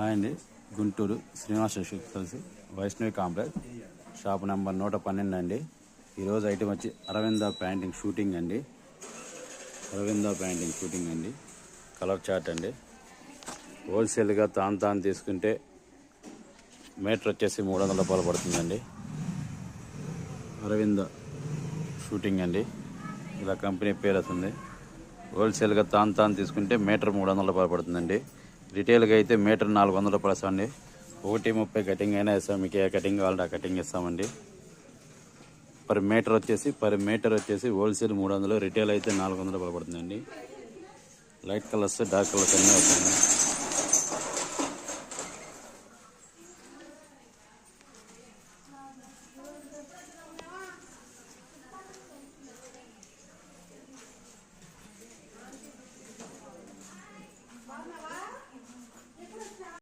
Hi అండి, గుంటూరు శ్రీనివాస కలిసి Vaishnavi complex shop number 112 అండి. ఈరోజు ఐటెం వచ్చి అరవింద ప్యాంటింగ్ షూటింగ్ అండి. కలర్ చార్ట్ అండి. హోల్సేల్గా తాను తీసుకుంటే మీటర్ వచ్చేసి 300 రూపాయలు పడుతుందండి. అరవింద షూటింగ్ అండి, ఇలా కంపెనీ పేరు వస్తుంది. హోల్సేల్గా తాను తీసుకుంటే మీటర్ 300 రూపాయలు పడుతుందండి. రిటైల్గా అయితే మీటర్ 400 రూపాయలు ఇస్తామండి. 1:30 కటింగ్ అయినా ఇస్తాం, మీకు ఏ కటింగ్ కావాలంటే ఆ కటింగ్ ఇస్తామండి. పర్ మీటర్ వచ్చేసి హోల్సేల్ 300, రిటైల్ అయితే 400 రూపాయలు పడుతుందండి. లైట్ కలర్స్, డార్క్ కలర్స్ అన్నీ వస్తాయి.